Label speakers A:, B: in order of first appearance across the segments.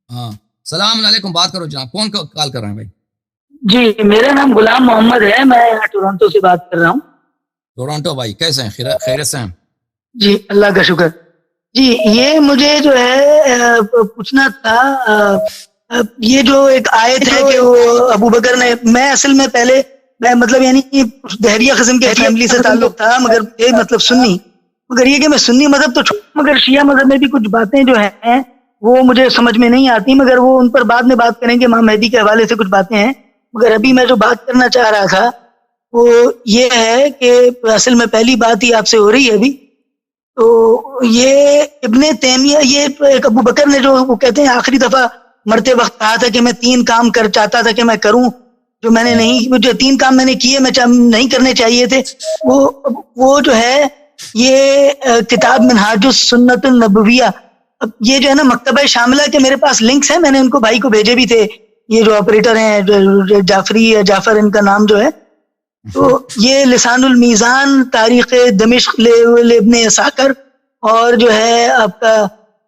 A: ہاں السلام علیکم، بات کرو جناب، کون کال کر رہے ہیں بھائی؟
B: جی میرا نام غلام محمد ہے، میں یہاں ٹورانٹو سے بات کر رہا ہوں.
A: ٹورانٹو بھائی، کیسے ہیں؟ خیریت سے ہیں؟
B: جی اللہ کا شکر. جی یہ مجھے جو ہے پوچھنا تھا، یہ جو ایک آیت ہے کہ وہ ابو بکر نے، میں اصل میں پہلے میں مطلب یعنی دہریہ قسم کے فیملی سے تعلق تھا، مگر یہ مطلب سنی، مگر یہ کہ میں سنی مذہب تو چھوڑ، مگر شیعہ مذہب میں بھی کچھ باتیں جو ہیں وہ مجھے سمجھ میں نہیں آتی، مگر وہ ان پر بعد میں بات کریں گے. امام مہدی کے حوالے سے کچھ باتیں ہیں، مگر ابھی میں جو بات کرنا چاہ رہا تھا وہ یہ ہے کہ اصل میں پہلی بات ہی آپ سے ہو رہی ہے ابھی. تو یہ ابن تیمیہ، یہ ایک ابو بکر نے جو وہ کہتے ہیں آخری دفعہ مرتے وقت کہا تھا کہ میں 3 کام کر چاہتا تھا کہ میں کروں جو میں نے نہیں، جو 3 کام میں نے کیے میں نہیں کرنے چاہیے تھے، وہ جو ہے یہ کتاب منہاج السنت النبویہ. اب یہ جو ہے نا مکتبہ شاملہ کے میرے پاس لنکس ہیں، میں نے ان کو بھائی کو بھیجے بھی تھے، یہ جو آپریٹر ہیں جعفری یا جعفر ان کا نام جو ہے. تو یہ لسان المیزان، تاریخ دمشق ابن عساکر، اور جو ہے آپ کا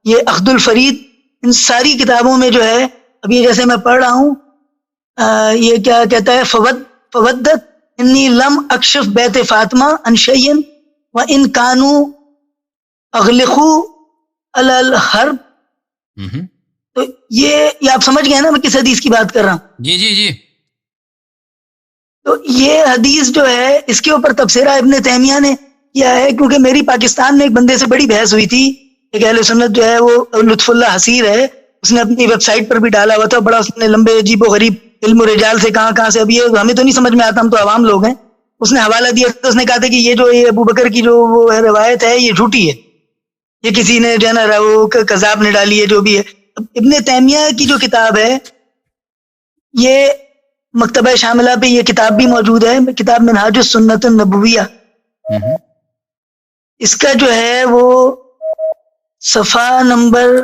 B: یہ اخد الفرید، ان ساری کتابوں میں جو ہے اب یہ جیسے میں پڑھ رہا ہوں، یہ کیا کہتا ہے، فودت انی لم اکشف بیت فاطمہ ان شیئن و ان کانو اغلقو علی الحرب. تو یہ آپ سمجھ گئے نا میں کس حدیث کی بات کر رہا ہوں؟
A: جی جی جی.
B: تو یہ حدیث جو ہے اس کے اوپر تبصرہ ابن تیمیہ نے کیا ہے، کیونکہ میری پاکستان میں ایک بندے سے بڑی بحث ہوئی تھی، ایک اہل سنت جو ہے وہ لطف اللہ حسیر ہے، اس نے اپنی ویب سائٹ پر بھی ڈالا ہوا تھا، بڑا اس نے لمبے عجیب و غریب علم و رجال سے کہاں سے، اب یہ ہمیں تو نہیں سمجھ میں آتا، ہم تو عوام لوگ ہیں. اس نے حوالہ دیا تو اس نے کہا تھا کہ یہ جو یہ ابو بکر کی جو وہ روایت ہے یہ جھوٹی ہے، یہ کسی نے جو ہے نا وہ کذاب نے ڈالی ہے جو بھی ہے. ابن تیمیہ کی جو کتاب ہے یہ مکتبہ شاملہ پہ یہ کتاب بھی موجود ہے، کتاب منہاج السنت النبویہ. اس کا جو ہے وہ صفحہ نمبر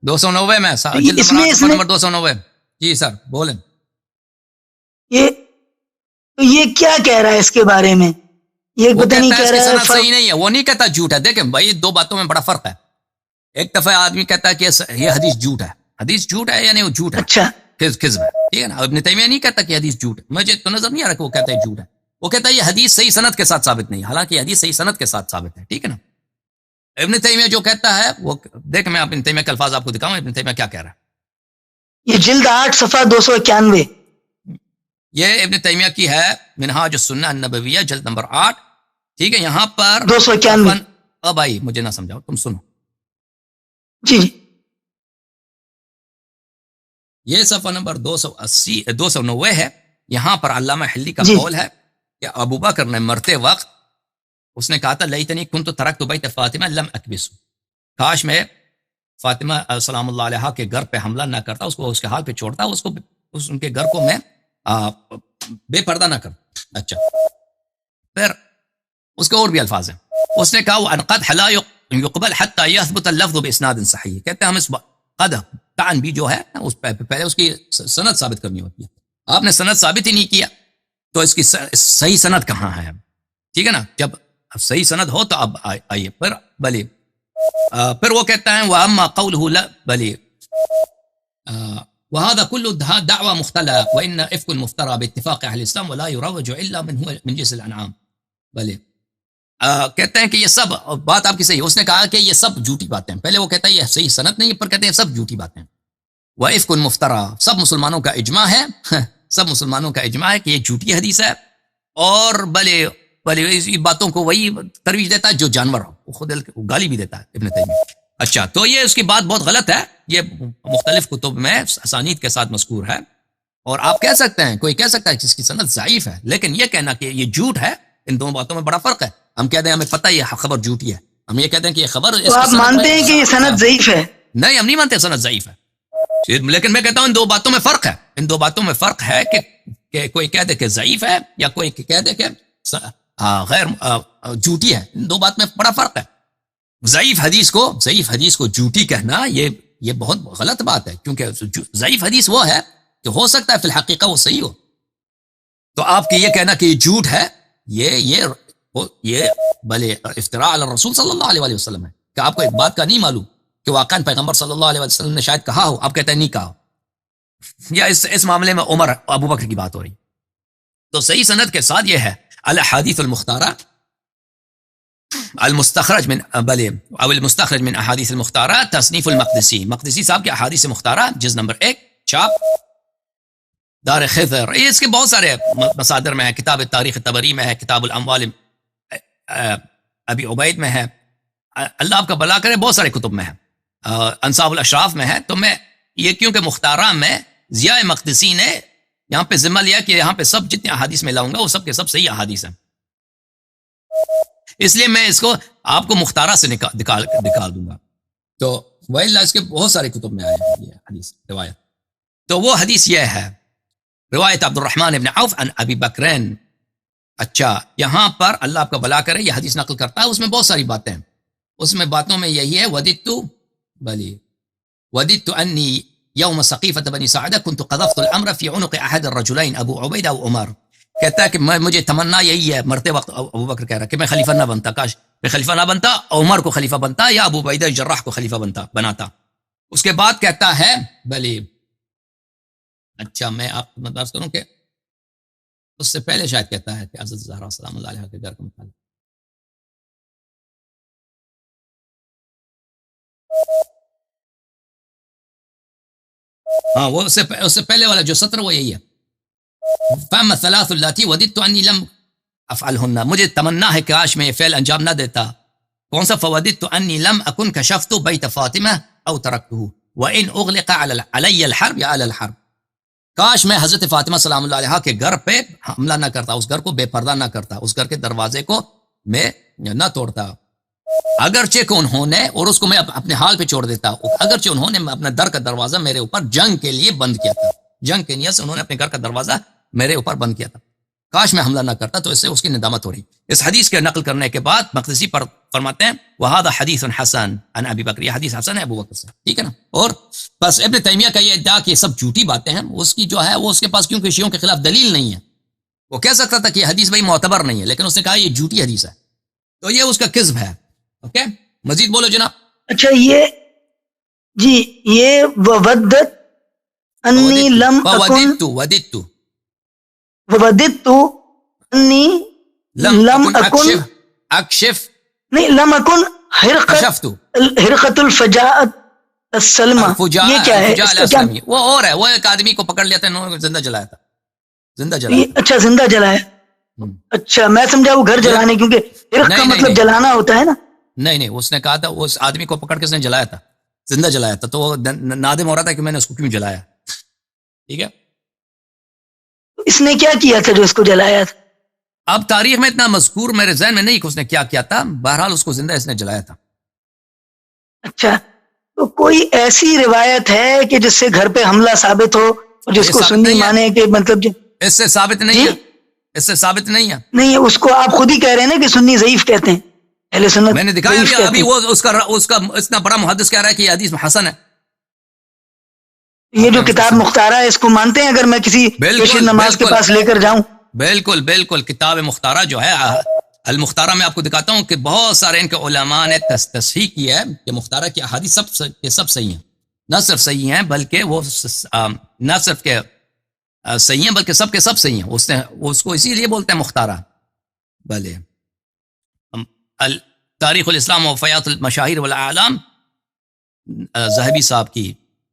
A: 290 میں،
B: اس میں
A: نمبر 290. جی سر بولیں.
B: یہ کیا کہہ رہا ہے اس کے بارے میں؟ یہ پتہ نہیں کہہ رہا ہے
A: صحیح نہیں ہے، وہ نہیں کہتا جھوٹ ہے. دیکھیں بھائی، 2 باتوں میں بڑا فرق ہے. ایک دفعہ آدمی کہتا ہے کہ یہ حدیث جھوٹ ہے، حدیث جھوٹ ہے یعنی وہ جھوٹ ہے،
B: اچھا
A: کذب ہے، ٹھیک ہے نا. ابن تیمیہ نہیں کہتا کہ حدیث جھوٹ ہے، مجھے تو نظر نہیں آ رہا کہ وہ کہتا ہے جھوٹ ہے. وہ کہتا ہے یہ حدیث صحیح سند کے ساتھ ثابت نہیں، حالانکہ یہ حدیث صحیح سند کے ساتھ ثابت ہے، ٹھیک ہے نا. ابن تیمیہ جو کہتا ہے وہ دیکھ، میں ابن تیمیہ کے الفاظ آپ کو دکھاؤں، ابن تیمیہ کیا کہہ رہا ہے.
B: یہ جلد 8 صفحہ 291،
A: یہ ابن تیمیہ کی ہے منہاج السنہ النبویہ جلد نمبر 8، ٹھیک ہے. یہاں پر
B: 291.
A: بھائی مجھے نہ سمجھاؤ، تم سنو.
B: جی
A: یہ صفحہ نمبر 290 ہے. یہاں پر علامہ حلی کا قول ہے کہ ابو بکر نے مرتے وقت اس نے کہا تھا لیتنی کنت ترکت بیت فاطمہ لم اکبس، کاش میں فاطمہ سلام اللہ علیہا کے گھر پہ حملہ نہ کرتا، اس کو اس کے حال پہ چھوڑتا، اس کو ان کے گھر کو میں بے پردہ نہ کرتا. اچھا، پھر اس کے اور بھی الفاظ ہیں. اس نے کہا وَأَنْ لا يقبل حتى يثبت اللفظ باسناد صحیح. کہتے ہیں ہم اس قد تعن بھی جو ہے اس پہلے اس کی سند ثابت کرنی ہوتی ہے. آپ نے سند ثابت ہی نہیں کیا تو اس کی صحیح سند کہاں ہے؟ ٹھیک ہے نا. جب صحیح سند ہو تو اب آئیے پھر بلی. پھر وہ کہتا ہے وَأَمَّا قَوْلُهُ لَا بلی وهذا كل دعوة مختلة وإن إفك المفترى باتفاق أهل الإسلام ولا يروج إلا من جنس الأنعام. بلی کہتے ہیں کہ یہ سب بات آپ کی صحیح. اس نے کہا کہ یہ سب جھوٹی باتیں ہیں. پہلے وہ کہتا ہے یہ صحیح سند نہیں، پر کہتے ہیں سب جھوٹی باتیں. وَإِفْكُ الْمُفْتَرَى، سب مسلمانوں کا اجماع ہے، سب مسلمانوں کا اجماع ہے کہ یہ جھوٹی حدیث ہے. اور بھلے اس باتوں کو وہی ترویج دیتا ہے جو جانور ہو، وہ خود گالی بھی دیتا ہے ابن تیمیہ. اچھا، تو یہ اس کی بات بہت غلط ہے، یہ مختلف کتب میں اسانید کے ساتھ مذکور ہے. اور آپ کہہ سکتے ہیں، کوئی کہہ سکتا ہے کہ اس کی سند ضعیف ہے، لیکن یہ کہنا کہ یہ جھوٹ ہے، ان دونوں باتوں میں بڑا فرق ہے. ہم کہتے ہیں ہمیں پتہ یہ خبر جھوٹی ہے، ہم یہ کہتے ہیں کہ یہ خبر
B: تو آپ مانتے ہیں کہ یہ سند ضعیف ہے؟
A: نہیں، ہم نہیں مانتے سند ضعیف ہے، لیکن میں کہتا ہوں ان 2 باتوں میں فرق ہے. ان 2 باتوں میں فرق ہے کہ کوئی کہہ دے کہ ضعیف ہے یا کوئی کہہ دے کہ غیر جھوٹی ہے. ان 2 بات میں بڑا فرق ہے. ضعیف حدیث کو جھوٹی کہنا یہ بہت غلط بات ہے، کیونکہ ضعیف حدیث وہ ہے کہ ہو سکتا ہے فی الحقیقہ وہ صحیح ہو. تو آپ کی یہ کہنا کہ یہ جھوٹ ہے، یہ بھلے افتراء علی الرسول صلی اللہ علیہ وسلم ہے کہ آپ کو ایک بات کا نہیں معلوم کہ واقعاً پیغمبر صلی اللہ علیہ وسلم نے شاید کہا ہو، اب کہتے ہیں نہیں کہا ہو، یا اس معاملے میں عمر ابو بکر کی بات ہو رہی. تو صحیح سند کے ساتھ یہ ہے الاحادیث المختارہ المستخرج من او المستخرج من احادیث المختارہ تصنیف المقدسی، مقدسی صاحب کے احادیث مختارہ جز نمبر 1 چھاپ دار خضر. یہ اس کے بہت سارے مصادر میں ہے، کتاب تاریخ طبری میں ہے، کتاب الاموال ابی عبید میں ہے، اللہ آپ کا بھلا کرے بہت سارے کتب میں ہے، انصاب الاشراف میں ہے. تو میں یہ کیونکہ مختارہ میں ضیاء مقدسی نے یہاں پہ ذمہ لیا کہ یہاں پہ سب جتنے احادیث میں لاؤں گا وہ سب کے سب صحیح احادیث ہیں، اس لیے میں اس کو آپ کو مختارہ سے نکال دوں گا. تو وَإِلَّا اس کے بہت سارے کتب میں آئے ہیں یہ حدیث روایت. تو وہ حدیث یہ ہے روایت عبد الرحمن ابن عوف عن ابی بکرین. اچھا یہاں پر اللہ آپ کا بھلا کرے یہ حدیث نقل کرتا ہے، اس میں بہت ساری باتیں ہیں، اس میں باتوں میں یہی ہے وددت انی یوم ثقیفۃ بنی ساعدہ كنت قذفت الامر فی عنق احد الرجلین ابو عبیدہ و عمر. کہتا ہے کہ مجھے تمنا یہی ہے، مرتے وقت ابو بکر کہہ رہا کہ میں خلیفہ نہ بنتا، کاش میں خلیفہ نہ بنتا، عمر کو خلیفہ بنتا یا ابو عبیدہ جراح کو خلیفہ بناتا. اس کے بعد کہتا ہے اچھا میں آپ کو بات کروں کہ اس سے پہلے شاید کہتا ہے کہ حضرت زہرا سلام اللہ علیہا کے گھر کا متعلق. ہاں وہ اس سے پہلے والا جو سطر وہ یہی ہے فَأَمَّا الثَّلَاثُ اللَّاتِي وَدِدتُّ أَنِّي لَمْ أَفْعَلْهُنَّ، مجھے تمنا ہے کہ کاش میں یہ فعل انجام نہ دیتا. کون سا؟ فَوَدِدتُّ أَنِّي لَمْ أَكُنْ كَشَفْتُ بَيْتَ فَاطِمَةَ أَوْ تَرَكْتُهُ وَإِنْ أُغْلِقَ عَلَيَّ الْحَرْبُ يَا أَهْلَ الْحَرْبِ. کاش میں حضرت فاطمہ سلام اللہ علیہا کے گھر پہ حملہ نہ کرتا، اس گھر کو بے پردہ نہ کرتا، اس گھر کے دروازے کو میں نہ توڑتا، اگرچہ کہ انہوں نے، اور اس کو میں اپنے حال پہ چھوڑ دیتا، اگرچہ انہوں نے اپنے در کا دروازہ میرے اوپر جنگ کے لیے بند کیا تھا، جنگ کے نیت سے انہوں نے اپنے گھر کا دروازہ میرے اوپر بند کیا تھا، کاش میں حملہ نہ کرتا. تو اس سے اس کی ندامت ہو رہی. اس حدیث کے نقل کرنے کے بعد مقدسی پر فرماتے ہیں وَهَذَا حَدِيثٌ حَسَنٌ عَنْ أَبِي بَكْرٍ، یہ حدیث حسن ہے ابو بکر سے، ٹھیک ہے نا. اور بس ابن تیمیہ کا یہ ادعا کہ یہ سب جھوٹی باتیں ہیں، اس کی جو ہے وہ اس کے پاس کیونکہ شیعوں کے خلاف دلیل نہیں ہے، وہ کہہ سکتا تھا کہ یہ حدیث بھائی معتبر نہیں ہے، لیکن اس نے کہا یہ جھوٹی حدیث ہے، تو یہ اس کا کذب ہے. اوکے مزید بولو جناب.
B: اچھا یہ جی یہ وَوَدَّتْ أَنِّي لَمْ أَكُنْ وَوَدِدتُّ أَنِّي لَمْ أَكُنْ
A: اکشف
B: نہیں لم أكن حرقت الفجاءت السلمہ، یہ کیا ہے؟
A: وہ اور ہے، وہ ایک آدمی کو پکڑ لیا تھا، انہوں نے زندہ جلایا تھا، زندہ جلایا.
B: اچھا زندہ جلایا، اچھا میں سمجھا وہ گھر جلانے، کیونکہ حرق کا مطلب جلانا ہوتا ہے نا.
A: نہیں اس نے کہا تھا اس آدمی کو پکڑ کے اس نے جلایا تھا، زندہ جلایا تھا، تو وہ نادم ہو رہا تھا کہ میں نے اس کو کیوں جلایا. ٹھیک ہے
B: اس نے کیا کیا تھا جو اس کو جلایا تھا؟
A: اب تاریخ میں اتنا مذکور میرے ذہن میں نہیں کہ اس نے کیا کیا تھا، بہرحال اس کو زندہ اس نے جلایا تھا.
B: اچھا تو کوئی ایسی روایت ہے کہ جس سے گھر پہ حملہ ثابت ہو اور جس کو سنی مانے کہ مطلب
A: اس سے ثابت نہیں ہے، اس سے ثابت نہیں ہے.
B: نہیں اس کو آپ خود ہی کہہ رہے ہیں نا کہ سنی ضعیف کہتے ہیں، اہل سنت
A: میں نے دکھایا ابھی وہ اس کا اتنا بڑا محدث کہہ رہا ہے کہ یہ حدیث حسن ہے.
B: یہ جو کتاب مختارہ ہے اس کو مانتے ہیں اگر میں کسی پیش نماز کے پاس لے کر جاؤں؟
A: بالکل کتاب مختارہ جو ہے المختارہ میں آپ کو دکھاتا ہوں کہ بہت سارے ان کے علماء نے تصحیح کی ہے کہ مختارہ کی احادیث سب صحیح ہیں، نہ صرف صحیح ہیں بلکہ وہ نہ صرف کہ صحیح ہیں بلکہ سب کے سب صحیح ہیں. اس کو اسی لیے بولتے ہیں مختارہ. بھلے تاریخ الاسلام و وفیات المشاہیر والاعلام ذہبی صاحب کی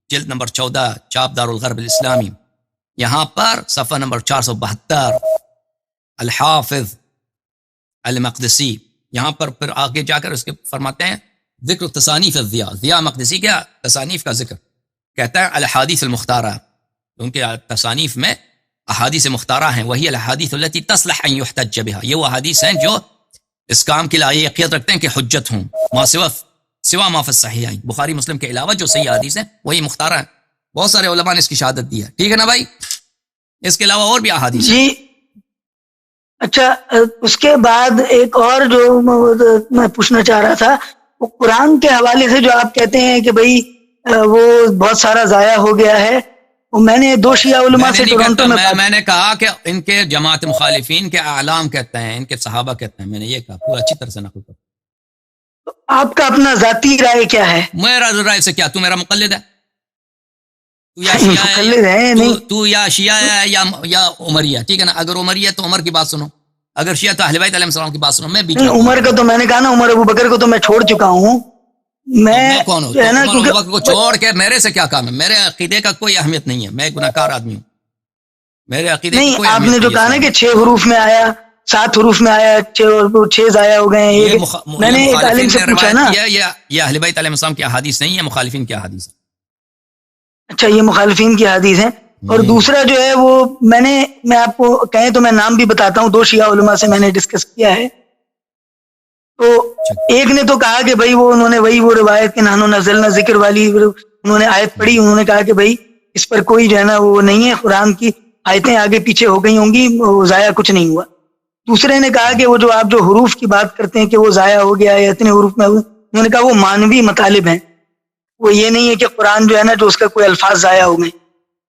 A: جلد نمبر 14 چاپ دار الغرب الاسلامی، یہاں پر صفحہ نمبر 472 الحافظ المقدسی، یہاں پر پھر آگے جا کر اس کے فرماتے ہیں ذکر تصانیف ضیاء مقدسی کے تصانیف کا ذکر، کہتا ہے الاحادیث المختارہ، ان کے تصانیف میں احادیث مختارہ ہیں، وہی الاحادیث التي تصلح ان يحتج بها، یہ وہ حدیث ہیں جو اس کام کے لیے یقین رکھتے ہیں کہ حجت ہوں، ما سوا ما فی الصحیحین، بخاری مسلم کے علاوہ جو صحیح حدیث ہیں وہی مختارہ ہیں. بہت سارے علماء نے اس کی شہادت دی ہے، ٹھیک ہے نا بھائی. اس کے علاوہ اور بھی احادیث
B: جی. اچھا اس کے بعد ایک اور جو میں پوچھنا چاہ رہا تھا وہ قرآن کے حوالے سے جو آپ کہتے ہیں کہ بھئی وہ بہت سارا ضائع ہو گیا ہے، وہ میں نے دو شیعہ علماء سے ٹورنٹو
A: میں نے کہا کہ ان کے جماعت مخالفین کے اعلام کہتے ہیں، ان کے صحابہ کہتے ہیں، میں نے یہ کہا پورا اچھی طرح سے نقل کر
B: آپ کا اپنا ذاتی رائے کیا ہے؟
A: میرا رائے سے کیا؟ تو میرا مقلد ہے؟ تو یا شیعہ ہے
B: مقلد ہے نہیں؟
A: تو یا شیعہ ہے یا عمریہ، ٹھیک ہے نا؟ اگر عمریہ تو عمر کی بات سنو، اگر شیعہ تو اہل بیت علیہ السلام کی بات سنو. میں بیچ
B: نہیں،
A: میں
B: عمر کا تو میں نے کہا نا، عمر ابو بکر کو تو میں چھوڑ چکا ہوں.
A: میں
B: میں
A: کون ہوں؟
B: جو ہے
A: تو
B: نا،
A: عمر
B: کیونکہ
A: ابوبکر کو چھوڑ کے میرے سے کیا کام ہے؟ میرے عقیدے کا کوئی اہمیت نہیں ہے، میں ایک گناہگار آدمی ہوں، میرے عقیدے کی
B: نہیں،
A: کوئی
B: آپ
A: اہمیت
B: نے جو
A: نہیں ہے
B: کہا نا
A: اسلام
B: کہ
A: میں.
B: 6 حروف میں آیا، 7 حروف میں آیا، 6 ضائع ہو گئے ہیں. میں
A: یہ
B: نے ایک عالم
A: مخالفین
B: سے
A: نے
B: پوچھا
A: روایت
B: نا.
A: کی ہے، یہ اہل بیت علیہ السلام کی احادیث نہیں ہے، مخالفین کی احادیث ہے.
B: اچھا، یہ مخالفین کی حدیث ہیں. اور دوسرا جو ہے وہ میں آپ کو کہیں تو میں نام بھی بتاتا ہوں، 2 شیعہ علماء سے میں نے ڈسکس کیا ہے. تو ایک نے تو کہا کہ بھائی انہوں نے وہ روایت کہ نحنو نزلنا ذکر والی انہوں نے آیت پڑھی، انہوں نے کہا کہ بھائی اس پر کوئی جو ہے نا وہ نہیں ہے، قرآن کی آیتیں آگے پیچھے ہو گئی ہوں گی، وہ ضائع کچھ نہیں ہوا. دوسرے نے کہا کہ وہ جو آپ جو حروف کی بات کرتے ہیں کہ وہ ضائع ہو گیا ہے اتنے حروف میں، انہوں نے کہا وہ مانوی مطالب ہیں، وہ یہ نہیں ہے کہ قرآن جو ہے نا جو اس کا کوئی الفاظ ضائع ہو گئے.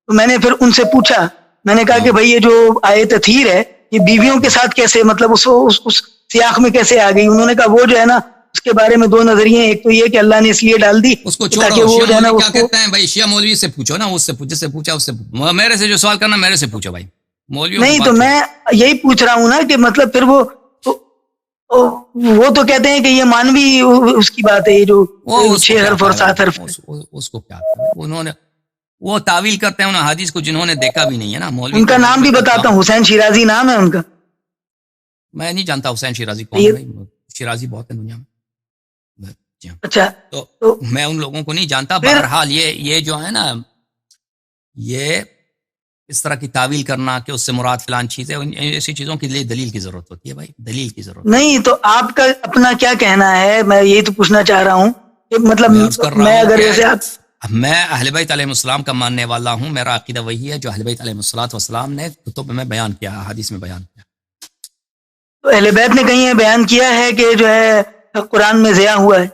B: تو میں نے پھر ان سے پوچھا، میں نے کہا کہ بھائی یہ جو آیت تھیر ہے یہ بیویوں کے ساتھ کیسے، مطلب اس سیاق میں کیسے آ گئی؟ انہوں نے کہا وہ جو ہے نا اس کے بارے میں 2 نظریے ہیں. ایک تو یہ کہ اللہ نے اس لیے ڈال دی
A: اس کو
B: تاکہ
A: چھوڑو،
B: وہ
A: شیعہ
B: جو ہے نا
A: مولوی
B: اس
A: کیا
B: کو.
A: کہتے ہیں بھائی؟ شیعہ مولوی سے پوچھو نا، اس سے جس سے پوچھا اس سے. میرے سے جو سوال کرنا میرے سے پوچھو بھائی، مولویوں کی
B: نہیں
A: بات
B: تو
A: چھوڑو.
B: میں یہی پوچھ رہا ہوں نا کہ مطلب پھر وہ تو کہتے ہیں کہ یہ مانوی اس کی بات ہے، یہ جو
A: وہ اس کو
B: 6
A: کیا
B: حرف اور
A: کرے بھائی،
B: 7 حرف ہے.
A: اس کو کیا کرے؟ انہوں نے وہ تعویل کرتے ہیں ان حدیث کو جنہوں نے دیکھا بھی نہیں ہے نا. مولوی
B: ان
A: تو
B: کا
A: مولوی
B: نام بھی
A: کا
B: بتاتا
A: کام.
B: ہوں، حسین شیرازی نام ہے ان کا.
A: میں نہیں جانتا حسین شیرازی کون ہے بھائی، شیرازی بہت ہے دنیا میں. جی ہاں.
B: اچھا،
A: تو
B: تو
A: میں ان لوگوں کو نہیں جانتا.
B: پھر
A: بہرحال یہ جو ہے نا، یہ اس طرح کی تعویل کرنا کہ اس سے مراد فلان چیز ہے، ایسی چیزوں کے لیے دلیل کی ضرورت ہوتی ہے بھائی، دلیل کی ضرورت.
B: نہیں تو آپ کا اپنا کیا کہنا ہے؟ میں یہی تو پوچھنا چاہ رہا ہوں کہ مطلب
A: میں عرض کر رہا
B: میں
A: ہوں
B: اگر
A: کہ
B: جیسے آپ
A: میں اہل بیت علیہ السلام کا ماننے والا ہوں، میرا عقیدہ وہی ہے جو اہل بیت علیہ السلام نے کتب میں بیان کیا، حدیث میں بیان کیا.
B: تو اہل بیت نے کہیں یہ بیان کیا ہے کہ جو ہے قرآن میں ضیاع ہوا ہے؟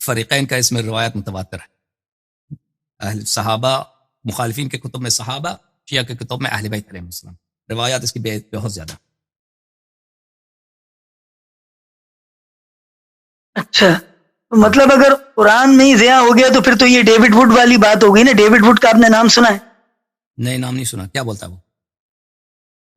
A: فریقین کا اس میں روایت متواتر ہے. اہل صحابہ، مخالفین کے کتب میں صحابہ، شیعہ کے کتب میں اہل بیت علیہ السلام، روایات اس کی بہت زیادہ.
B: اچھا، تو مطلب اگر قرآن میں ہی ضیاع ہو گیا تو پھر تو یہ ڈیوڈ وڈ والی بات ہو گئی نا. ڈیوڈ وڈ کا آپ نے نام سنا ہے؟
A: نئے نام نہیں سنا. کیا بولتا ہے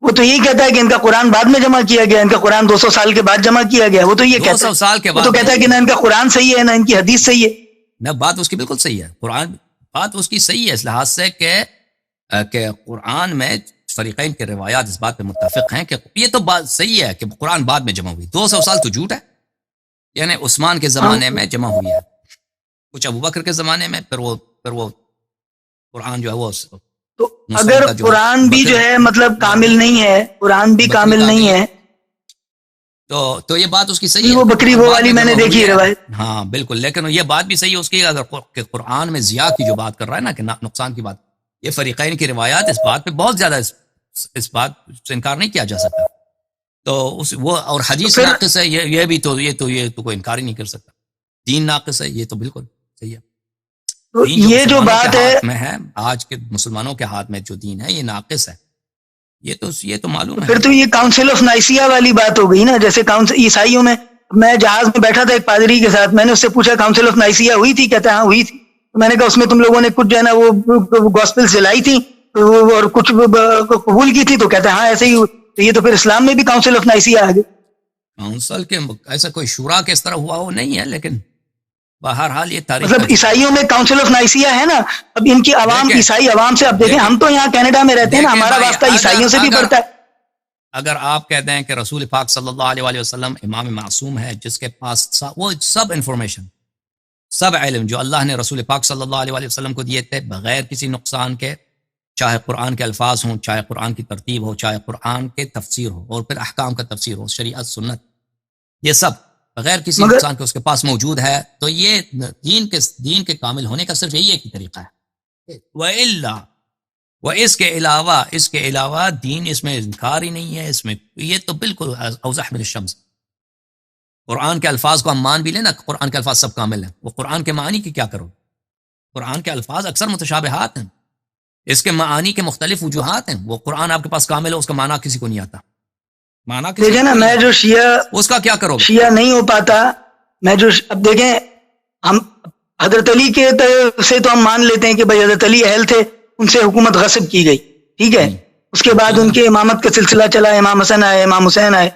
B: وہ تو یہی کہتا ہے کہ ان کا قرآن بعد میں جمع کیا گیا، ان کا قرآن 200 سال کے بعد جمع کیا گیا. وہ تو یہ کہتا
A: 200
B: ہے،
A: سال کے
B: وہ
A: بعد
B: تو کہتا ہے کہ نہ ان کا قرآن صحیح ہے نہ ان کی حدیث صحیح ہے.
A: نہ، بات اس کی بالکل صحیح ہے. قرآن بات اس کی صحیح ہے اس لحاظ سے کہ قرآن میں فریقین کے روایات اس بات پہ متفق ہیں کہ یہ تو بات صحیح ہے کہ قرآن بعد میں جمع ہوئی. 200 سال تو جھوٹ ہے، یعنی عثمان کے زمانے میں جمع ہوئی ہے، کچھ ابوبکر کے زمانے میں، پھر وہ قرآن جو ہے وہ
B: تو
A: نزول
B: اگر
A: کا جو
B: قرآن بھی جو ہے مطلب کامل نہیں ہے، قرآن بھی
A: بکری
B: کامل
A: کا
B: نہیں
A: گئی،
B: ہے
A: تو یہ بات اس کی صحیح ہے
B: وہ
A: کہ
B: بکری
A: قرآن
B: وہ
A: بعد
B: والی میں نے
A: جمع
B: دیکھی
A: ہوئی
B: ہے روایت.
A: ہاں بالکل. لیکن یہ بات بھی صحیح ہے اس کی، اگر کہ قرآن میں ضیاء کی جو بات کر رہا ہے نا کہ نقصان کی بات، یہ فریقین کی روایات اس بات پہ بہت زیادہ اس بات سے انکار نہیں کیا جا سکتا. تو وہ اور
B: تو
A: حدیث
B: پھر
A: ناقص ہے، یہ بھی تو یہ تو کوئی انکار ہی نہیں کر سکتا. دین ناقص ہے، یہ تو بالکل صحیح ہے.
B: تو
A: دین جو
B: یہ جو
A: مسلمانوں کے
B: بات ہے،
A: ہاتھ میں ہے، آج کے مسلمانوں کے ہاتھ میں جو دین ہے یہ ناقص ہے، یہ تو معلوم ہے
B: پھر
A: بھائی.
B: تو یہ کاؤنسل آف نائسیا والی بات ہو گئی نا. جیسے عیسائیوں میں جہاز میں بیٹھا تھا ایک پادری کے ساتھ، میں نے اس سے پوچھا کاؤنسل آف نائسیا ہوئی تھی؟ کہتا ہے ہاں ہوئی تھی. میں نے کہا اس میں تم لوگوں نے کچھ جو ہے نا وہ گاسپل جلائی تھی اور کچھ قبول کی تھی؟ تو کہتا ہے ہاں ایسے ہی. تو یہ تو پھر اسلام میں بھی کاؤنسل آف نائسیا آ گئی.
A: کاؤنسل کے ایسا کوئی شورا کے اس طرح ہوا وہ نہیں ہے، لیکن بہرحال یہ تاریخ
B: مطلب
A: کا
B: عیسائیوں میں کاؤنسل آف نائسیا ہے نا. اب ان کی عوام،
A: دیکھیں
B: عیسائی عوام سے اب دیکھیں، ہم تو یہاں کینیڈا میں رہتے ہیں نا،
A: دیکھیں
B: ہمارا
A: بھائی،
B: واسطہ عیسائیوں سے بھی پڑتا ہے.
A: اگر آپ کہتے ہیں کہ رسول پاک صلی اللہ علیہ وسلم امام معصوم ہے جس کے پاس وہ سب انفارمیشن، سب علم جو اللہ نے رسول پاک صلی اللہ علیہ وسلم کو دیے تھے بغیر کسی نقصان کے، چاہے قرآن کے الفاظ ہوں، چاہے قرآن کی ترتیب ہو، چاہے قرآن کے تفسیر ہو، اور پھر احکام کا تفسیر ہو، شریعت سنت، یہ سب بغیر کسی
B: مگر
A: نقصان کے اس کے پاس موجود ہے. تو یہ دین کے کامل ہونے کا صرف یہی ایک ہی طریقہ ہے. وَإِلَّا، اس کے علاوہ دین اس میں انکار ہی نہیں ہے. اس میں یہ تو بالکل اوضح من الشمس. قرآن کے الفاظ کو ہم مان بھی لیں نا، قرآن کے الفاظ سب کامل ہیں، وہ قرآن کے معنی کی کیا کرو؟ قرآن کے الفاظ اکثر متشابہات ہیں، اس کے معانی کے مختلف وجوہات ہیں. وہ قرآن آپ کے پاس کامل ہے، اس کا معنی کسی کو نہیں آتا. مانا
B: دیکھیں نا، میں جو شیعہ
A: اس کا کیا کرو گے؟
B: شیعہ نہیں ہو پاتا، میں جو اب دیکھیں ہم حضرت علی کے سے تو ہم مان لیتے ہیں کہ بھائی حضرت علی اہل تھے، ان سے حکومت غصب کی گئی، ٹھیک ہے، اس کے بعد ان کے امامت کا سلسلہ چلا، امام حسن آئے، امام حسین آئے،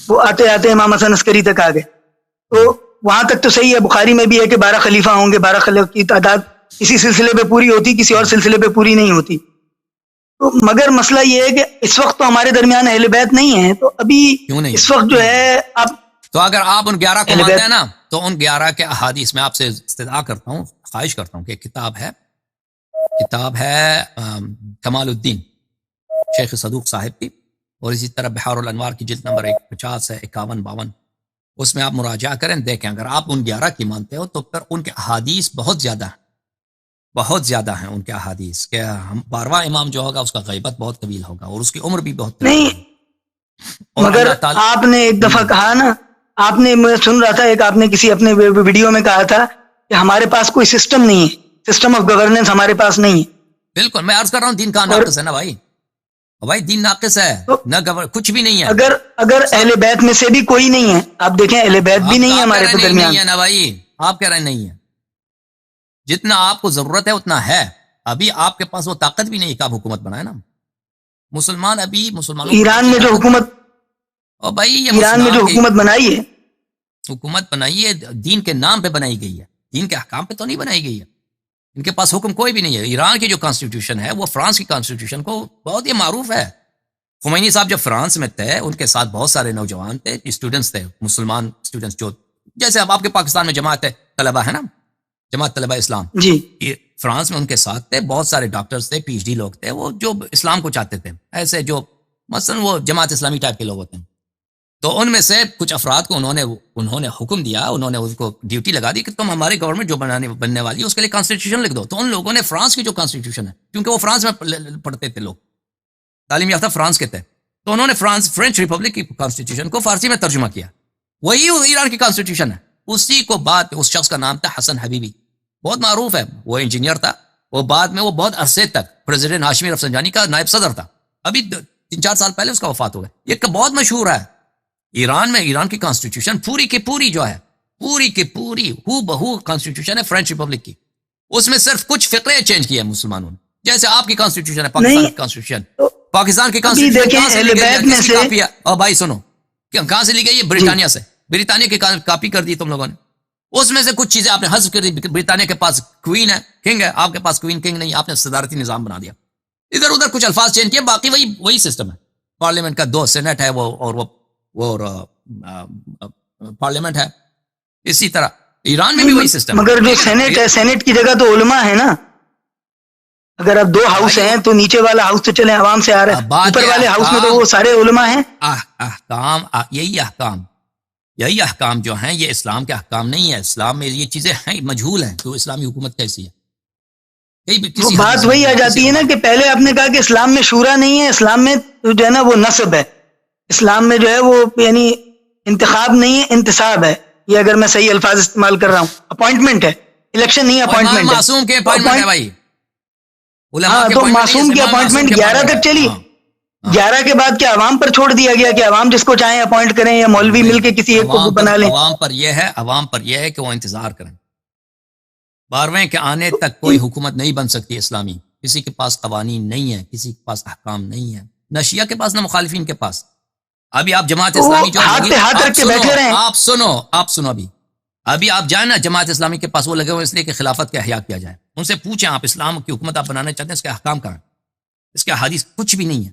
B: وہ آتے آتے امام حسن عسکری تک آ گئے، تو وہاں تک تو صحیح ہے، بخاری میں بھی ہے کہ 12 خلیفہ ہوں گے، 12 خلیفہ کی تعداد کسی سلسلے پہ پوری ہوتی، کسی اور سلسلے پہ پوری نہیں ہوتی، تو مگر مسئلہ یہ ہے کہ اس وقت تو ہمارے درمیان اہل بیت نہیں ہے، تو ابھی اس وقت جو ہے اب
A: تو اگر آپ ان 11 کو مانتے ہیں نا، تو ان 11 کے احادیث میں آپ سے استدعا کرتا ہوں، خواہش کرتا ہوں کہ کتاب ہے کمال الدین شیخ صدوق صاحب کی، اور اسی طرح بحار الانوار کی جلد نمبر 50 ہے، 51-52، اس میں آپ مراجعہ کریں، دیکھیں اگر آپ ان 11 کی مانتے ہو تو پھر ان کے احادیث بہت زیادہ ہیں ان کے احادیث، کہ 12واں امام جو ہوگا اس کا غیبت بہت طویل ہوگا اور اس کی عمر بھی بہت طویل
B: نہیں، مگر آپ نے ایک دفعہ کہا نا، آپ نے، میں سن رہا تھا، ایک آپ نے کسی اپنے ویڈیو میں کہا تھا کہ ہمارے پاس کوئی سسٹم نہیں ہے، سسٹم آف گورننس ہمارے پاس نہیں ہے.
A: بالکل، میں عرض کر رہا ہوں دین کا ناقص ہے نا بھائی دین ناقص ہے نہ، کچھ بھی نہیں ہے.
B: اگر اہل بیت میں سے بھی کوئی نہیں ہے، آپ دیکھیں اہل بیت بھی نہیں ہے ہمارے درمیان.
A: نہیں ہے نا بھائی، آپ کہہ رہے ہیں نہیں ہے، جتنا آپ کو ضرورت ہے اتنا ہے. ابھی آپ کے پاس وہ طاقت بھی نہیں کہ آپ حکومت بنائے نا. مسلمان ابھی مسلمانوں
B: ایران میں جو حکومت بنائی ہے،
A: حکومت بنائی ہے دین کے نام پہ بنائی گئی ہے، دین کے احکام پہ تو نہیں بنائی گئی ہے. ان کے پاس حکم کوئی بھی نہیں ہے. ایران کی جو کانسٹیٹیوشن ہے وہ فرانس کی کانسٹیٹیوشن کو بہت ہی معروف ہے. خمینی صاحب جب فرانس میں تھے، ان کے ساتھ بہت سارے نوجوان تھے، اسٹوڈنٹس تھے، مسلمان اسٹوڈنٹس، جو جیسے اب آپ کے پاکستان میں جماعت طلبہ ہے نا، جماعت طلبہ اسلام،
B: جی،
A: فرانس میں ان کے ساتھ تھے بہت سارے ڈاکٹرز تھے، پی ایچ ڈی لوگ تھے، وہ جو اسلام کو چاہتے تھے، ایسے جو مثلا وہ جماعت اسلامی ٹائپ کے لوگ ہوتے ہیں. تو ان میں سے کچھ افراد کو انہوں نے حکم دیا، انہوں نے اس کو ڈیوٹی لگا دی کہ تم ہماری گورنمنٹ جو بننے والی ہے اس کے لیے کانسٹیٹیوشن لکھ دو. تو ان لوگوں نے فرانس کی جو کانسٹیٹیوشن ہے، کیونکہ وہ فرانس میں پڑھتے تھے، لوگ تعلیم یافتہ فرانس کے تھے، تو انہوں نے فرینچ ریپبلک کی کانسٹیٹیوشن کو فارسی میں ترجمہ کیا. وہی ایران کی کانسٹیٹیوشن ہے. اسی کو بعد اس شخص کا نام تھا حسن حبیبی، بہت معروف ہے، وہ انجینئر تھا. وہ بعد میں وہ بہت عرصے تک پریزیڈنٹ ہاشمی رفسنجانی کا نائب صدر تھا. ابھی 3-4 سال پہلے اس کا وفات ہو گیا. یہ بہت مشہور ہے. ایران میں ایران کی کانسٹیٹیوشن پوری کی پوری جو ہے، پوری کی پوری ہو بہو کانسٹیٹیوشن ہے فرینچ ریپبلک کی. اس میں صرف کچھ فقرے چینج کیے ہیں مسلمانوں نے، جیسے آپ کی کانسٹیٹیوشن ہے، پاکستان کی کانسٹیٹیوشن، پاکستان کی کانسٹیٹیوشن کہاں سے لی گئی ہے؟ کاپی ہے. اور بھائی سنو، کہاں سے لی گئی ہے؟ بریٹانیہ سے. بریٹانیہ کی کاپی کر دی تم لوگوں نے. اس میں سے کچھ چیزیں آپ نے حذف کر دی. بریٹانیہ کے پاس کوئین ہے، کنگ ہے، آپ کے پاس کوئین کنگ نہیں، آپ نے صدارتی نظام بنا دیا. ادھر ادھر کچھ الفاظ چینج کیے، باقی وہی سسٹم ہے. پارلیمنٹ کا 2 سینٹ ہے، وہ پارلیمنٹ ہے. اسی طرح ایران میں بھی وہی سسٹم ہے.
B: مگر جو سینٹ ہے، سینٹ کی جگہ تو علماء ہے نا. اگر اب 2 ہاؤس ہیں تو نیچے والا ہاؤس تو چلیں عوام سے آ رہا ہے، اوپر والے ہاؤس میں تو وہ سارے علماء ہیں.
A: یہی احکام جو ہیں، یہ اسلام کے احکام نہیں ہے. اسلام میں یہ چیزیں ہیں، مجہول ہیں. تو اسلامی حکومت کیسی ہے؟
B: وہ بات وہی آ جاتی ہے نا کہ پہلے آپ نے کہا کہ اسلام میں شورا نہیں ہے، اسلام میں جو ہے نا وہ نصب ہے، اسلام میں جو ہے وہ یعنی انتخاب نہیں ہے، انتصاب ہے. یہ اگر میں صحیح الفاظ استعمال کر رہا ہوں، اپوائنٹمنٹ ہے، الیکشن نہیں، اپوائنٹمنٹ ہے.
A: معصوم کے اپوائنٹمنٹ ہے بھائی.
B: ہاں، تو معصوم کی اپوائنٹمنٹ 11 تک چلی. 11 کے بعد کیا عوام پر چھوڑ دیا گیا کہ عوام جس کو چاہیں اپوائنٹ کریں، یا مولوی مل کے کسی ایک کو بنا لیں؟
A: عوام پر یہ ہے کہ وہ انتظار کریں. 12ویں کے آنے تک کوئی حکومت نہیں بن سکتی اسلامی. کسی کے پاس قوانین نہیں ہے، کسی کے پاس احکام نہیں ہے، نہ شیعہ کے پاس نہ مخالفین کے پاس. ابھی آپ جماعت اسلامی جو آپ سنو ابھی آپ جائیں نا جماعت اسلامی کے پاس، وہ لگے ہوئے اس لیے کہ خلافت کا احیاء کیا جائے. ان سے پوچھیں آپ اسلام کی حکومت آپ بنانا چاہتے ہیں، اس کے احکام کہاں ہیں؟ اس کے حدیث کچھ بھی نہیں ہے.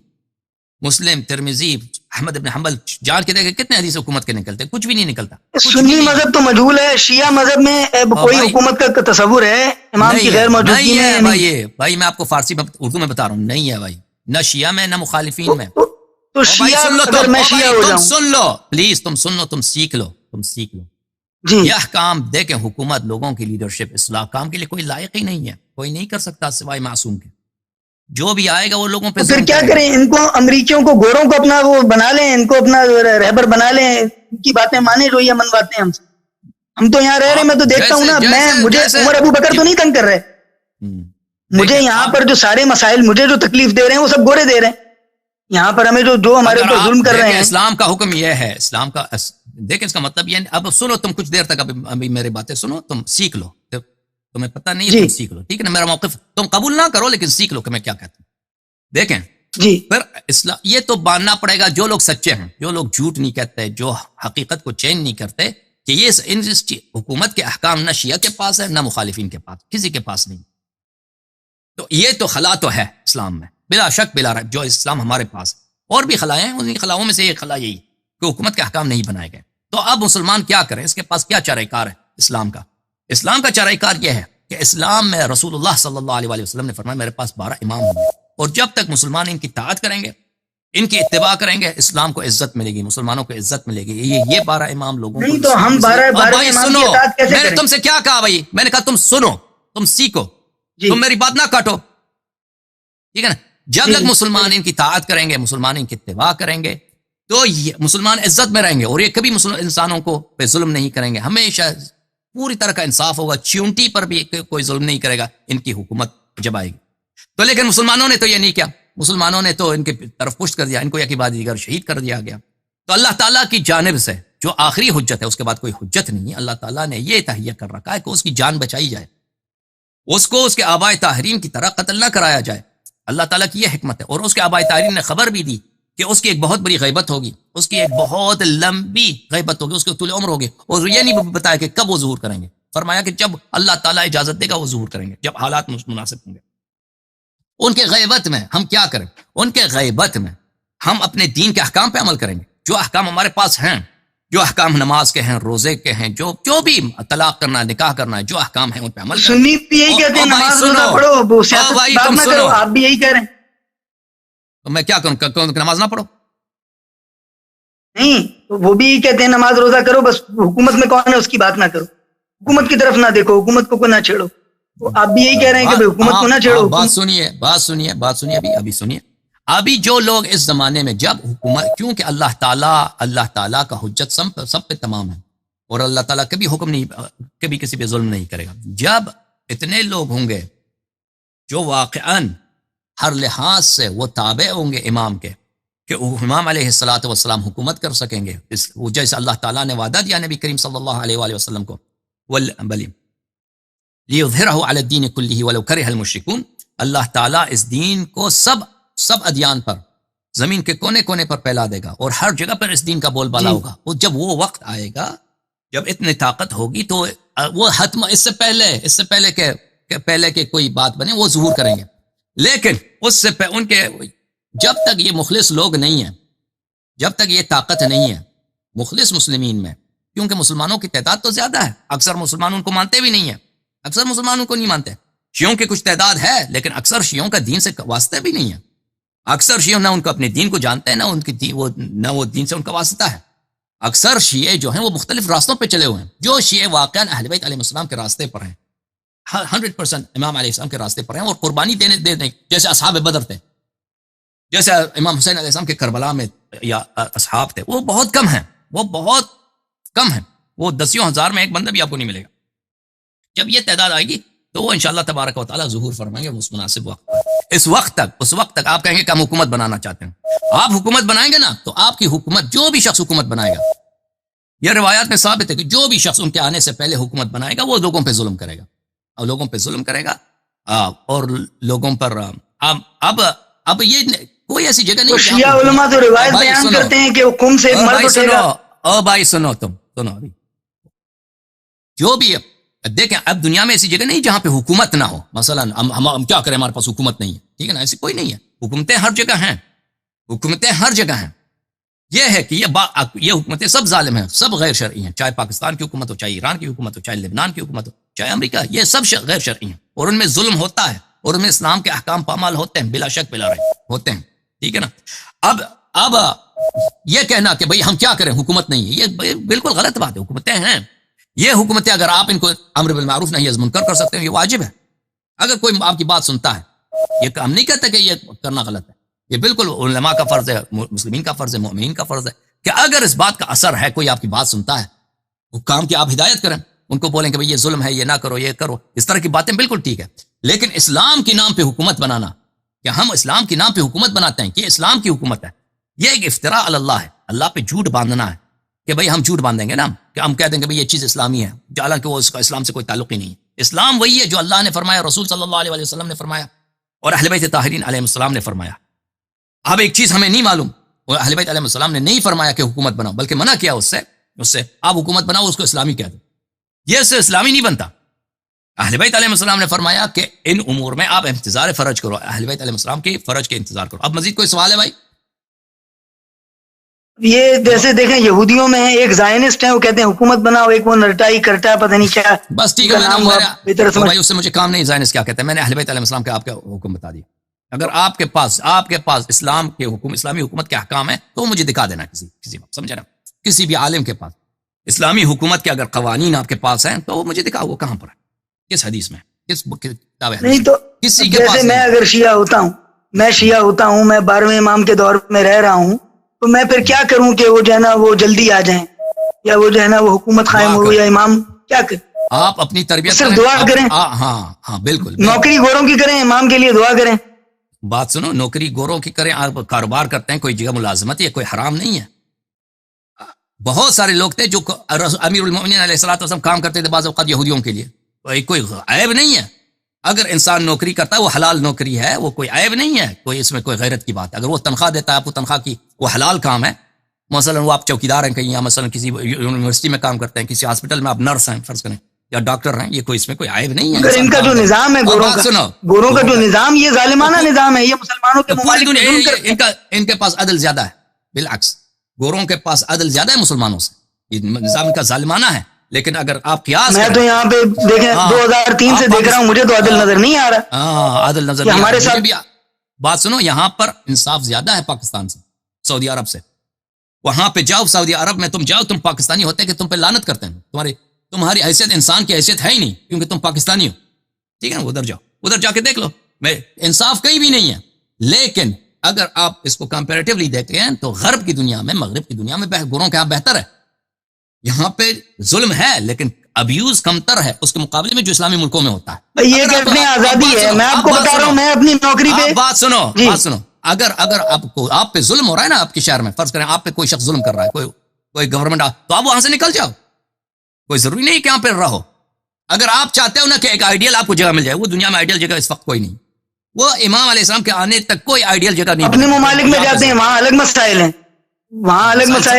A: مسلم، ترمذی، احمد ابن حنبل جان کے دیکھیں کتنے حدیث حکومت کے نکلتے، کچھ بھی نہیں نکلتا.
B: سنی مذہب تو مجہول ہے، شیعہ مذہب میں کوئی حکومت کا تصور ہے امام کی غیر موجودگی میں؟
A: بھائی میں آپ کو فارسی میں اردو میں بتا رہا ہوں، نہیں ہے بھائی، نہ شیعہ میں نہ مخالفین میں.
B: تو شیعہ اگر میں شیعہ ہو جاؤں،
A: سن لو پلیز، تم سن لو، تم سیکھ لو
B: جی.
A: یہ احکام دیکھیں. حکومت، لوگوں کی لیڈرشپ، اصلاح کام کے لیے کوئی لائق ہی نہیں ہے، کوئی نہیں کر سکتا سوائے معصوم کے. جو بھی آئے گا وہ لوگوں پہ
B: پھر کیا کریں؟ ان کو امریکیوں کو، گوروں کو اپنا وہ بنا لیں، ان کو اپنا رہبر بنا لیں، ان کی باتیں مانیں جو یہ منواتے ہیں ہم سے. ہم تو یہاں رہ رہے ہیں، میں تو دیکھتا ہوں نا، مجھے عمر ابو بکر تو نہیں تنگ کر رہے. مجھے یہاں پر جو سارے مسائل مجھے جو تکلیف دے رہے ہیں وہ سب گورے دے رہے ہیں. یہاں پر ہمیں جو ہمارے اوپر ظلم کر رہے ہیں.
A: اسلام کا حکم یہ ہے، اسلام کا دیکھیں اس کا مطلب یہ، اب سنو تم کچھ دیر تک، ابھی میری باتیں سنو، تم سیکھ لو، تمہیں پتہ نہیں ہے تم سیکھ لو، ٹھیک ہے نا؟ میرا موقف تم قبول نہ کرو لیکن سیکھ لو کہ میں کیا کہتا ہوں. دیکھیں
B: جی
A: پھر اسلام یہ تو ماننا پڑے گا، جو لوگ سچے ہیں، جو لوگ جھوٹ نہیں کہتے، جو حقیقت کو چینج نہیں کرتے، کہ یہ حکومت کے احکام نہ شیعہ کے پاس ہے نہ مخالفین کے پاس، کسی کے پاس نہیں. تو یہ تو خلا تو ہے اسلام میں بلا شک بلا رائب، جو اسلام ہمارے پاس اور بھی خلائیں ہیں، ان خلاؤں میں سے ایک خلا یہی کہ حکومت کے احکام نہیں بنائے گئے. تو اب مسلمان کیا کرے؟ اس کے پاس کیا چارہ کار ہے اسلام کا؟ اسلام کا چارہ کار یہ ہے کہ اسلام میں رسول اللہ صلی اللہ علیہ وسلم نے فرمایا میرے پاس 12 امام ہوں گے، اور جب تک مسلمان ان کی اطاعت کریں گے، ان کی اتباع کریں گے، اسلام کو عزت ملے گی، مسلمانوں کو عزت ملے گی. یہ 12 امام لوگوں
B: نہیں تو ہم 12 امام کی اطاعت کیسے
A: میں نے
B: کریں؟
A: تم سے کیا کہا بھائی؟ میں نے کہا تم سنو، تم سیکھو، تم میری بات نہ کاٹو، ٹھیک ہے نا؟ جب تک مسلمان ان کی اطاعت کریں گے، مسلمان ان کی اتباع کریں گے، تو یہ مسلمان عزت میں رہیں گے، اور یہ کبھی انسانوں کو پہ ظلم نہیں کریں گے، ہمیشہ پوری طرح کا انصاف ہوگا، چیونٹی پر بھی کوئی ظلم نہیں کرے گا ان کی حکومت جب آئے گی. تو لیکن مسلمانوں نے تو یہ نہیں کیا، مسلمانوں نے تو ان کے طرف پشت کر دیا، ان کو یکی بعد دیگر شہید کر دیا گیا. تو اللہ تعالیٰ کی جانب سے جو آخری حجت ہے، اس کے بعد کوئی حجت نہیں ہے. اللہ تعالیٰ نے یہ تہیہ کر رکھا ہے کہ اس کی جان بچائی جائے، اس کو اس کے آبائے طاہرین کی طرح قتل نہ کرایا جائے. اللہ تعالیٰ کی یہ حکمت ہے. اور اس کے آبائے طاہرین نے خبر بھی دی کہ اس کی ایک بہت بڑی غیبت ہوگی، اس کی ایک بہت لمبی غیبت ہوگی، اس کے طول عمر ہوگی، اور یہ نہیں بتایا کہ کب وہ ظہور کریں گے. فرمایا کہ جب اللہ تعالیٰ اجازت دے گا وہ ظہور کریں گے، جب حالات مناسب ہوں گے. ان کے غیبت میں ہم کیا کریں؟ ان کے غیبت میں ہم اپنے دین کے احکام پہ عمل کریں گے، جو احکام ہمارے پاس ہیں، جو احکام نماز کے ہیں، روزے کے ہیں، جو بھی طلاق کرنا، نکاح کرنا ہے، جو احکام ہیں ان پہ عمل کریں.
B: سنی بھی یہی کہتے ہیں نماز روزہ پڑھو، سیاست بات نہ کرو، آپ بھی یہی کہہ رہے ہیں.
A: تو میں کیا کروں؟ نماز نہ پڑھو؟
B: نہیں، وہ بھی یہی کہتے ہیں نماز روزہ کرو، بس حکومت میں کون ہے اس کی بات نہ کرو، حکومت کی طرف نہ دیکھو، حکومت کو نہ چھیڑو. آپ بھی یہی کہہ رہے ہیں کہ حکومت کو نہ چھیڑو.
A: بات سنیے ابھی جو لوگ اس زمانے میں جب حکومت، کیونکہ اللہ تعالیٰ کا حجت سب پہ تمام ہے، اور اللہ تعالیٰ کبھی حکم نہیں، کبھی کسی پہ ظلم نہیں کرے گا. جب اتنے لوگ ہوں گے جو واقعاً ہر لحاظ سے وہ تابع ہوں گے امام کے، کہ امام علیہ الصلوۃ والسلام حکومت کر سکیں گے، جیسے اللہ تعالیٰ نے وعدہ دیا نبی کریم صلی اللہ علیہ وآلہ وسلم کو، لِيُظْهِرَهُ عَلَى الدِّينِ كُلِّهِ وَلَوْ كَرِهَ الْمُشْرِكُونَ. اللہ تعالیٰ اس دین کو سب ادیان پر، زمین کے کونے کونے پر پھیلا دے گا، اور ہر جگہ پر اس دین کا بول بالا ہوگا. اور جب وہ وقت آئے گا، جب اتنی طاقت ہوگی، تو وہ حتم اس سے پہلے کہ کوئی بات بنے وہ ظہور کریں گے. لیکن اس سے ان کے جب تک یہ مخلص لوگ نہیں ہیں، جب تک یہ طاقت نہیں ہے مخلص مسلمین میں، کیونکہ مسلمانوں کی تعداد تو زیادہ ہے، اکثر مسلمان ان کو مانتے بھی نہیں ہیں، اکثر مسلمان ان کو نہیں مانتے. شیعوں کی کچھ تعداد ہے، لیکن اکثر شیعوں کا دین سے واسطہ بھی نہیں ہے. اکثر شیعوں نہ ان کو اپنے دین کو جانتے ہیں، نہ وہ دین سے ان کا واسطہ ہے. اکثر شیعہ جو ہیں وہ مختلف راستوں پہ چلے ہوئے ہیں. جو شیعہ واقعاً اہل بیت علیہ السلام کے راستے پر ہیں، 100% امام علیہ السلام کے راستے پر ہیں، اور قربانی دینے جیسے اصحاب بدر تھے، جیسے امام حسین علیہ السلام کے کربلا میں یا اصحاب تھے، وہ بہت کم ہیں، وہ 10,000 میں ایک بندہ بھی آپ کو نہیں ملے گا. جب یہ تعداد آئے گی تو وہ انشاءاللہ تبارک و تعالیٰ ظہور فرمائیں گے اس مناسب وقت پر. اس وقت تک آپ کہیں گے کہ ہم حکومت بنانا چاہتے ہیں. آپ حکومت بنائیں گے نا، تو آپ کی حکومت، جو بھی شخص حکومت بنائے گا، یہ روایات میں ثابت ہے کہ جو بھی شخص ان کے آنے سے پہلے حکومت بنائے گا وہ لوگوں پہ ظلم کرے گا، اور لوگوں پر اب یہ کوئی ایسی جگہ نہیں.
B: شیعہ علماء تو روایت بیان کرتے ہیں کہ حکم سے مرد اٹھے گا.
A: بھائی سنو ابھی جو بھی دیکھیں، اب دنیا میں ایسی جگہ نہیں جہاں پہ حکومت نہ ہو. مثلا ہم کیا کریں، ہمارے پاس حکومت نہیں ہے، ٹھیک ہے نا، ایسی کوئی نہیں ہے. حکومتیں ہر جگہ ہیں. یہ ہے کہ یہ حکومتیں سب ظالم ہیں، سب غیر شرعی ہیں، چاہے پاکستان کی حکومت ہو، چاہے ایران کی حکومت ہو، چاہے لبنان کی حکومت ہو، چاہے امریکہ، یہ سب غیر شرعی ہیں، اور ان میں ظلم ہوتا ہے، اور ان میں اسلام کے احکام پامال ہوتے ہیں، بلا شک بلا رہے ہوتے ہیں، ٹھیک ہے نا. اب یہ کہنا کہ بھئی ہم کیا کریں، حکومت نہیں ہے، یہ بالکل غلط بات ہے. حکومتیں ہیں، یہ حکومتیں اگر آپ ان کو امر بالمعروف نہی از منکر کر سکتے ہیں، یہ واجب ہے. اگر کوئی آپ کی بات سنتا ہے، یہ ہم نہیں کہتے کہ یہ کرنا غلط ہے، یہ بالکل علماء کا فرض ہے، مسلمین کا فرض ہے، مومنین کا فرض ہے کہ اگر اس بات کا اثر ہے، کوئی آپ کی بات سنتا ہے، حکام کی آپ ہدایت کریں، ان کو بولیں کہ بھئی یہ ظلم ہے، یہ نہ کرو، یہ کرو. اس طرح کی باتیں بالکل ٹھیک ہے. لیکن اسلام کے نام پہ حکومت بنانا، کہ ہم اسلام کے نام پہ حکومت بناتے ہیں کہ اسلام کی حکومت ہے. یہ ایک افتراء علی اللہ ہے، اللہ پہ جھوٹ باندھنا ہے کہ بھئی ہم جھوٹ باندھیں گے نا، کہ ہم کہہ دیں گے بھئی یہ چیز اسلامی ہے، حالانکہ وہ اس کا اسلام سے کوئی تعلق ہی نہیں ہے. اسلام وہی ہے جو اللہ نے فرمایا، رسول صلی اللہ علیہ وسلم نے فرمایا، اور اہل بیت طاہرین علیہ السلام نے فرمایا. اب ایک چیز ہمیں نہیں معلوم، اور اہل بیت علیہ السلام نے نہیں فرمایا کہ حکومت بناؤ، بلکہ منع کیا اس سے آپ حکومت بناؤ، اس کو اسلامی کہہ دو. یہ اس سے اسلامی نہیں بنتا. اہل بیت علیہ السلام نے فرمایا کہ ان امور میں آپ انتظار فرج کرو، اہل بیت علیہ السلام کے فرج کے انتظار کرو. اب مزید کوئی سوال ہے بھائی؟
B: یہ جیسے دیکھیں یہودیوں میں ایک زائنسٹ ہیں، وہ کہتے ہیں حکومت بناؤ، ایک وہ نرٹائی کرتا ہے پتہ نہیں کیا.
A: بس ٹھیک ہے بھائی، اس سے مجھے کام نہیں زائنس کیا کہتے ہیں. میں نے اہل بیت علیہ السلام کے آپ کا حکم بتا دیا. اگر آپ کے پاس اسلام کے حکم، اسلامی حکومت کے احکام ہیں تو مجھے دکھا دینا کسی سمجھے نا، کسی بھی عالم کے پاس اسلامی حکومت کے اگر قوانین آپ کے پاس ہیں تو وہ مجھے دکھاؤ وہ کہاں پر ہے، کس حدیث میں، کس کتاب ہے.
B: نہیں تو
A: کسی کے پاس
B: جیسے میں اگر شیعہ ہوتا ہوں، میں 12ویں امام کے دور میں رہ رہا ہوں، تو میں پھر کیا کروں کہ وہ جو ہے نا وہ جلدی آ جائیں، یا وہ جو ہے نا وہ حکومت قائم ہو، یا امام کیا کریں؟
A: آپ اپنی تربیت
B: صرف دعا کریں.
A: ہاں بالکل.
B: نوکری گوروں کی کریں، امام کے لیے دعا کریں.
A: بات سنو، نوکری گوروں کی کریں، آپ کاروبار کرتے ہیں، کوئی جگہ ملازمت ہے، کوئی حرام نہیں ہے. بہت سارے لوگ تھے جو امیر المومنین علیہ الصلوۃ والسلام کام کرتے تھے بعض اوقات یہودیوں کے لیے، کوئی عیب نہیں ہے. اگر انسان نوکری کرتا ہے وہ حلال نوکری ہے، وہ کوئی عیب نہیں ہے، کوئی اس میں کوئی غیرت کی بات ہے. اگر وہ تنخواہ دیتا ہے آپ کو تنخواہ کی، وہ حلال کام ہے. مثلا وہ آپ چوکیدار ہیں کہیں، یا مثلا کسی یونیورسٹی میں کام کرتے ہیں، کسی ہاسپٹل میں آپ نرس ہیں فرض کریں، یا ڈاکٹر ہیں، یہ کوئی اس میں کوئی عیب نہیں ہے.
B: اگر ان کا جو نظام ہے گوروں کا جو نظام، یہ ظالمانہ نظام ہے، یہ مسلمانوں کے ممالک میں ظلم کرتے ہیں.
A: ان کے پاس عدل زیادہ ہے، بالعکس گوروں کے پاس عدل زیادہ ہے مسلمانوں سے. یہ نظام کا ظالمانہ ہے. لیکن اگر آپ قیاس
B: میں تو یہاں پہ دیکھیں 2003 سے دیکھ رہا ہوں، مجھے تو عدل نظر نہیں آ رہا.
A: عدل نظر
B: ہمارے ساتھ
A: بھی. بات سنو، یہاں پر انصاف زیادہ ہے پاکستان سے، سعودی عرب سے. وہاں پہ جاؤ، سعودی عرب میں تم جاؤ، تم پاکستانی ہوتے کہ تم پہ لعنت کرتے ہیں. تمہاری حیثیت انسان کی حیثیت ہے ہی نہیں، کیونکہ تم پاکستانی ہو. ٹھیک ہے نا، ادھر جاؤ، ادھر جا کے دیکھ لو، انصاف کہیں بھی نہیں ہے. لیکن اگر آپ اس کو کمپیریٹیولی دیکھیں تو غرب کی دنیا میں، مغرب کی دنیا میں گوروں کے یہاں بہتر ہے. یہاں پہ ظلم ہے لیکن ابیوز کمتر ہے اس کے مقابلے میں جو اسلامی ملکوں میں ہوتا ہے.
B: یہ کہتے ہیں آزادی ہے. میں آپ کو بتا رہا ہوں، میں اپنی نوکری پہ
A: بات سنو. اگر آپ پہ ظلم ہو رہا ہے نا، آپ کے شہر میں فرض کریں آپ پہ کوئی شخص ظلم کر رہا ہے، کوئی گورنمنٹ، تو آپ وہاں سے نکل جاؤ. کوئی ضروری نہیں کہ یہاں پہ رہو. اگر آپ چاہتے ہو نا کہ ایک آئیڈیل آپ کو جگہ مل جائے، وہ دنیا میں آئیڈیل جگہ اس وقت کوئی نہیں. وہ امام علیہ السلام کے آنے تک کوئی آئیڈیل جگہ نہیں.
B: اپنے ممالک میں جاتے ہیں، وہاں الگ مسائل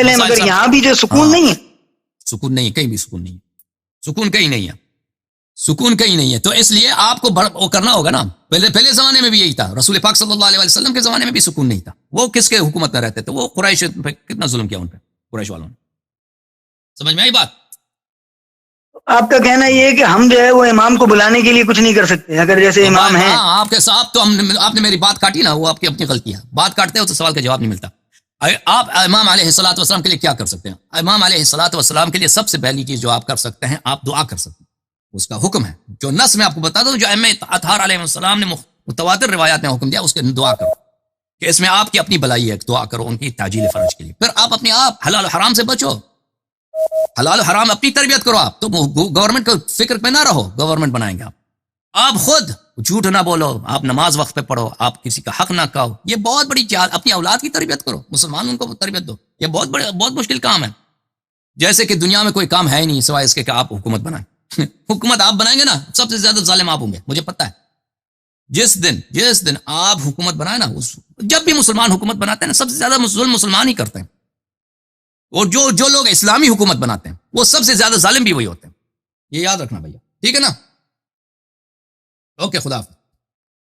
B: ہیں، مگر یہاں بھی جو سکون نہیں ہے.
A: سکون نہیں، کہیں بھی سکون نہیں، سکون کہیں نہیں ہے، سکون کہیں نہیں ہے. تو اس لیے آپ کو وہ کرنا ہوگا نا. پہلے زمانے میں بھی یہی تھا، رسول پاک صلی اللہ علیہ وسلم کے زمانے میں بھی سکون نہیں تھا. وہ کس کے حکومت میں رہتے تھے؟ وہ قریش پہ کتنا ظلم کیا ان پہ، قریش والوں نے. سمجھ میں آئی بات؟
B: آپ کا کہنا یہ ہے کہ ہم جو ہے وہ امام کو بلانے کے لیے کچھ نہیں کر سکتے، اگر جیسے امام ہیں.
A: آپ کے ساتھ تو آپ نے میری بات کاٹی نا، وہ آپ کی اپنی غلطی ہے. بات کاٹتے ہو تو سوال کا جواب نہیں ملتا. آپ امام علیہ الصلوۃ والسلام کے لیے کیا کر سکتے ہیں؟ امام علیہ الصلوۃ والسلام کے لیے سب سے پہلی چیز جو آپ کر سکتے ہیں، آپ دعا کر سکتے ہیں. اس کا حکم ہے جو نص میں آپ کو بتا دوں، جو ائمہ اطہار علیہ السلام نے متواتر روایات میں حکم دیا، اس کے دعا کرو کہ اس میں آپ کی اپنی بلائی ہے. دعا کرو ان کی تعجیل فرج کے لیے. پھر آپ اپنے آپ حلال و حرام سے بچو، حلال و حرام اپنی تربیت کرو. آپ تو گورنمنٹ کو فکر پہ نہ رہو، گورنمنٹ بنائیں گے آپ خود جھوٹ نہ بولو، آپ نماز وقت پہ پڑھو، آپ کسی کا حق نہ کہو. یہ بہت بڑی چیز. اپنی اولاد کی تربیت کرو، مسلمان ان کو تربیت دو. یہ بہت مشکل کام ہے. جیسے کہ دنیا میں کوئی کام ہے ہی نہیں سوائے اس کے کہ آپ حکومت بنائیں. حکومت آپ بنائیں گے نا، سب سے زیادہ ظالم آپ ہوں گے، مجھے پتہ ہے. جس دن آپ حکومت بنائیں نا، جب بھی مسلمان حکومت بناتے ہیں نا، سب سے زیادہ ظلم مسلمان ہی کرتے ہیں. اور جو لوگ اسلامی حکومت بناتے ہیں وہ سب سے زیادہ ظالم بھی وہی ہوتے ہیں. یہ یاد رکھنا بھیا، ٹھیک ہے نا؟ اوکے، خدا حافظ.